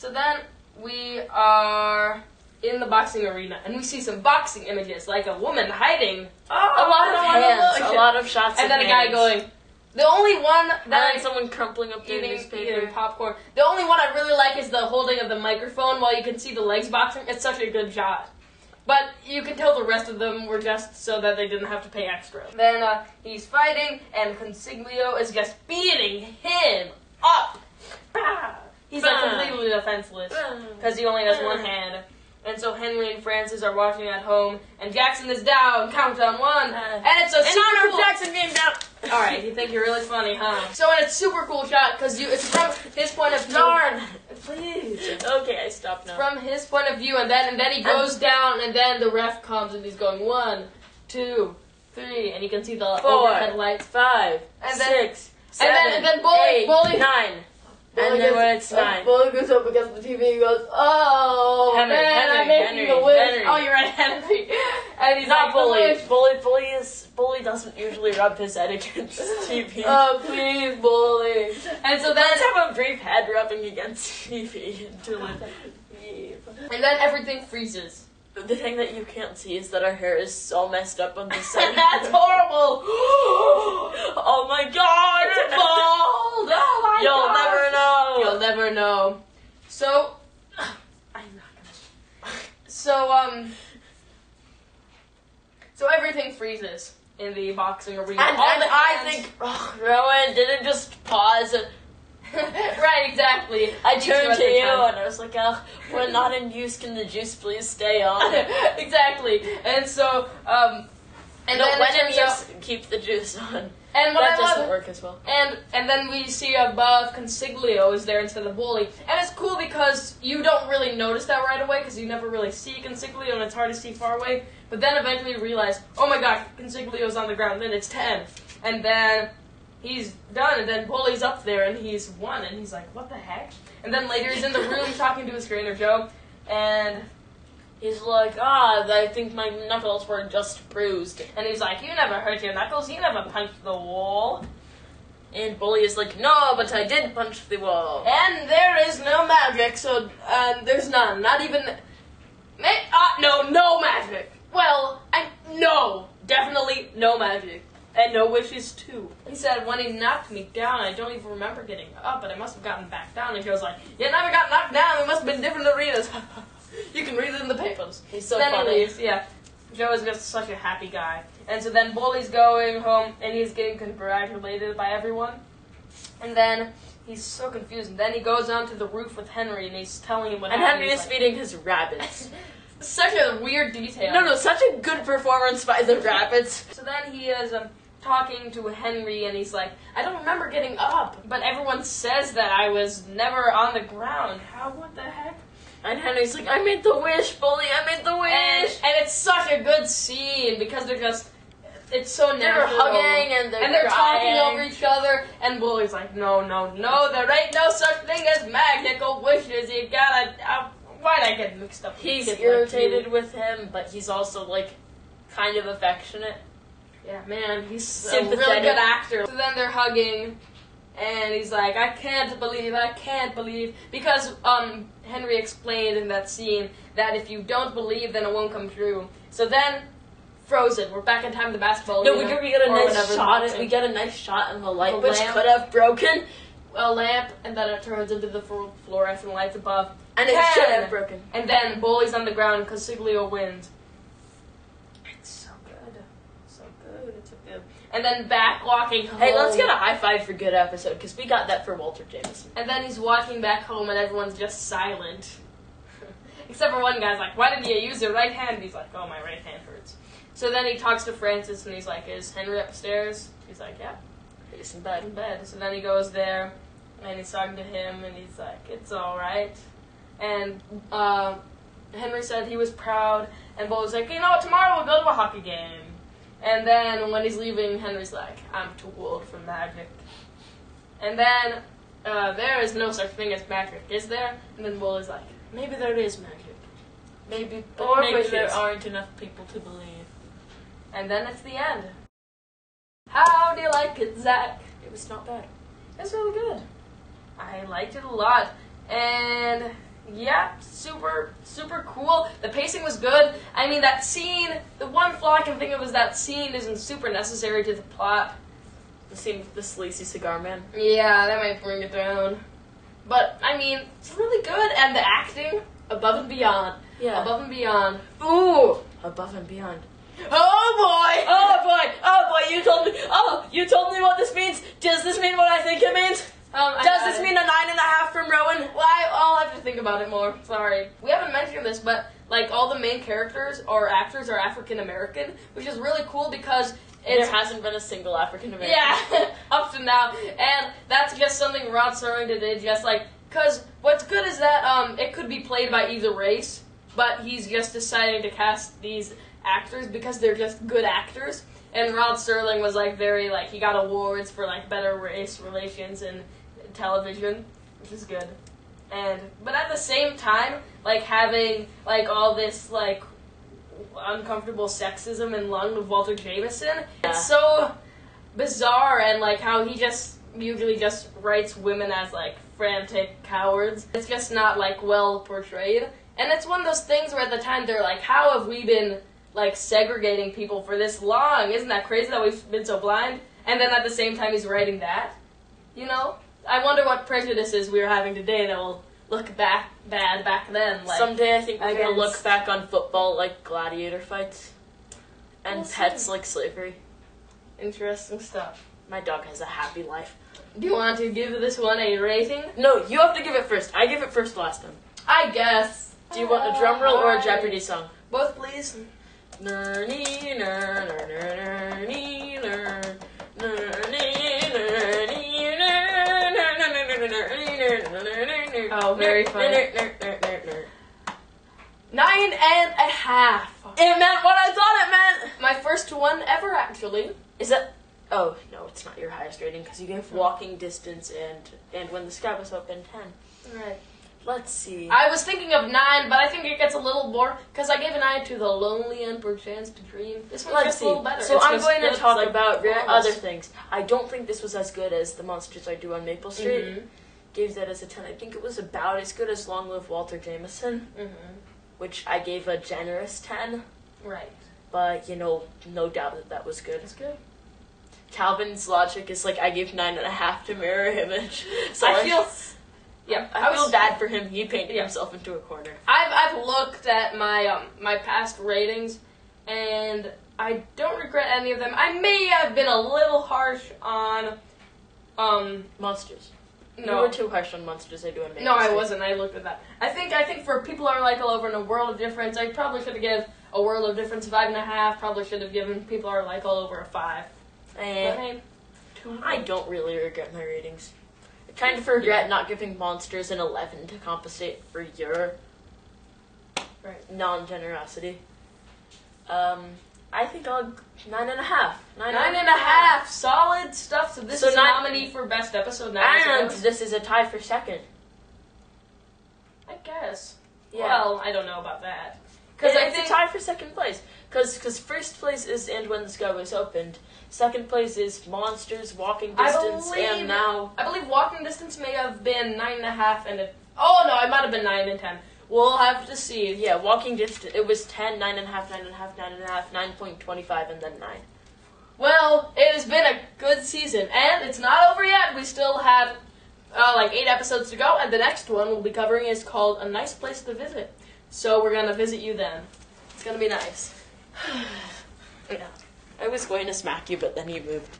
So then we are in the boxing arena, and we see some boxing images, like a woman hiding, a lot of hands, a lot of shots, and then a guy going. The only one that and someone crumpling up their newspaper, eating popcorn. The only one I really like is the holding of the microphone while you can see the legs boxing. It's such a good shot. But you can tell the rest of them were just so that they didn't have to pay extra. Then he's fighting, and Consiglio is just beating him up. He's like completely defenseless because he only has one hand. And so Henry and Francis are watching at home, and Jackson is down, countdown 1, and it's a super cool... Jackson game down. Alright, you think you're really funny, huh? So it's super cool shot, because it's from his point of view. Darn! Please. Okay, I stopped now. From his point of view, and then he goes down, and then the ref comes, and he's going 1, 2, 3, and you can see the 4, overhead lights. 5, and then, 6, 7, and then Bully 9. And then when it's 9. Bully goes up against the TV and goes, oh, Henry, man, Henry, I'm making Henry, a wish. Henry. Oh, you're right, Henry. And he's Not like, Bully. Bully doesn't usually rub his head against TV. Oh, please, Bully. And so then... Let's have a brief head rubbing against TV until it... And then everything freezes. The thing that you can't see is that our hair is so messed up on this side. That's horrible! Oh my god! It's bald! Oh my You'll god! never know! You'll never know. So... I'm not gonna... So everything freezes in the boxing arena. And I think Rowan didn't just pause. Right, exactly. I turned to you and I was like, oh, we're not in use, can the juice please stay on? Exactly. And so, and no, then when it turns out, keep the juice on. And what that I doesn't love, work as well. And then we see above Consiglio is there instead of Bully. And it's cool because you don't really notice that right away because you never really see Consiglio and it's hard to see far away. But then eventually you realize, oh my gosh, Consiglio's on the ground, then it's 10. And then he's done, and then Bully's up there and he's 1, and he's like, what the heck? And then later he's in the room talking to his trainer, Joe, and he's like, I think my knuckles were just bruised. And he's like, you never hurt your knuckles, you never punched the wall. And Bully is like, no, but I did punch the wall. And there is no magic, so there's none. Not even... no magic. Well, no, definitely no magic. And no wishes, too. He said, when he knocked me down, I don't even remember getting up, but I must have gotten back down. And Joe's like, you never got knocked down, we must have been different arenas. You can read it in the papers. He's so then funny. He leaves, yeah. Joe is just such a happy guy. And so then Bully's going home, and he's getting congratulated by everyone. And then he's so confused. And then he goes onto the roof with Henry, and he's telling him what happened. And Henry is feeding his rabbits. Such a weird detail. No, such a good performance by the rabbits. So then he is talking to Henry, and he's like, I don't remember getting up, but everyone says that I was never on the ground. What the heck? And Henry's like, I made the wish, Bully, I made the wish! And it's such a good scene, because it's so natural. They're hugging, and they're talking over each other, and Bully's like, no, there ain't no such thing as magical wishes, you gotta... Why'd I get mixed up with He's kids irritated like with him, but he's also, kind of affectionate. Yeah, man, he's sympathetic. A really good actor. So then they're hugging, and he's like, I can't believe, because Henry explained in that scene that if you don't believe, then it won't come true. So then, frozen. We're back in time. The basketball. No, we get a nice shot. We get a nice shot in the light, which could have broken a lamp, and then it turns into the fluorescent lights above, and it should have broken. And then Bully's on the ground because Consiglio wins. It's so good. It's so good. And then back walking home. Hey, let's get a high five for good episode, because we got that for Walter Jameson. And then he's walking back home, and everyone's just silent. Except for one guy's like, why did you use your right hand? And he's like, oh, my right hand hurts. So then he talks to Francis, and he's like, is Henry upstairs? He's like, yeah. He's in bed. So then he goes there, and he's talking to him, and he's like, it's all right. And Henry said he was proud, and Bo was like, you know what, tomorrow we'll go to a hockey game. And then when he's leaving, Henry's like, I'm too old for magic. And then there is no such thing as magic, is there? And then Bo is like, maybe there is magic. Maybe there aren't enough people to believe. And then it's the end. How do you like it, Zach? It was not bad. It's really good. I liked it a lot. And yeah, super cool. The pacing was good. I mean, that scene, the one flaw I can think of is that scene isn't super necessary to the plot. The scene with the sleazy cigar man. Yeah, that might bring it down. But, I mean, it's really good, and the acting, above and beyond. Yeah. Above and beyond. Ooh! Above and beyond. Oh boy! Oh boy, you told me what this means. Does this mean what I think it means? Does this mean a 9.5 from Rowan? Well, I'll have to think about it more. Sorry. We haven't mentioned this, but, like, all the main characters or actors are African American, which is really cool because There hasn't been a single African American. Yeah, up to now. And that's just something Rod Serling did, just like, because what's good is that it could be played by either race, but he's just deciding to cast these actors because they're just good actors. And Rod Serling was, like, very, like, he got awards for, like, better race relations in television, which is good. But at the same time, like, having, like, all this, like, uncomfortable sexism in Lung with Walter Jameson. It's so bizarre, and like how he just usually just writes women as like frantic cowards. It's just not like well portrayed. And it's one of those things where at the time they're like, how have we been like segregating people for this long? Isn't that crazy that we've been so blind? And then at the same time he's writing that. You know? I wonder what prejudices we're having today that will look bad back then. Like, someday I think we're going to look back on football like gladiator fights. And pets like slavery. Interesting stuff. My dog has a happy life. Do you want to give this one a rating? No, you have to give it first. I gave it first last time. I guess. Do you want a drum roll or a Jeopardy song? Both, please. Oh, very funny. 9.5. It meant what I thought it meant! My first one ever, actually. Is that... Oh, no, it's not your highest rating, because you gave Walking Distance and When the Sky Was Open 10. Right. Let's see. I was thinking of 9, but I think it gets a little more, because I gave a 9 to The Lonely and Perchance to Dream. This one's just a little better. So it's I'm going to talk like about other things. I don't think this was as good as The Monsters I Do on Maple Street. Mm-hmm. Gave that as a 10. I think it was about as good as Long Live Walter Jameson, which I gave a generous 10. Right. But, you know, no doubt that was good. It's good. Calvin's logic is like, I gave 9.5 to Mirror Image. So I feel bad for him. He painted himself into a corner. I've looked at my my past ratings, and I don't regret any of them. I may have been a little harsh on Monsters. No. You were too harsh on Monsters I Do on Maple No, I Street. wasn't. I looked at that. I think for People Are Like All Over and A World of Difference, I probably should have given A World of Difference 5.5. Probably should have given People Are Like All Over a 5. But hey, I don't really regret my ratings. I kind of regret not giving Monsters an 11 to compensate for your non-generosity. I think I'll 9.5. 9.5. Solid stuff. So this is a nominee for Best Episode 9. And this is a tie for second. I guess. Yeah. Well, I don't know about that. Because it's a tie for second place. Because first place is And When the Sky Was Opened. Second place is Monsters, Walking Distance, and now... I believe Walking Distance may have been 9.5 and oh no, it might have been 9 and 10. We'll have to see. Yeah, Walking Distance, it was 10, 9.5, 9.5, 9.5, 9.25, and then 9. Well, it has been a good season, and it's not over yet. We still have like 8 episodes to go, and the next one we'll be covering is called A Nice Place to Visit. So we're going to visit you then. It's going to be nice. Yeah. I was going to smack you, but then you moved.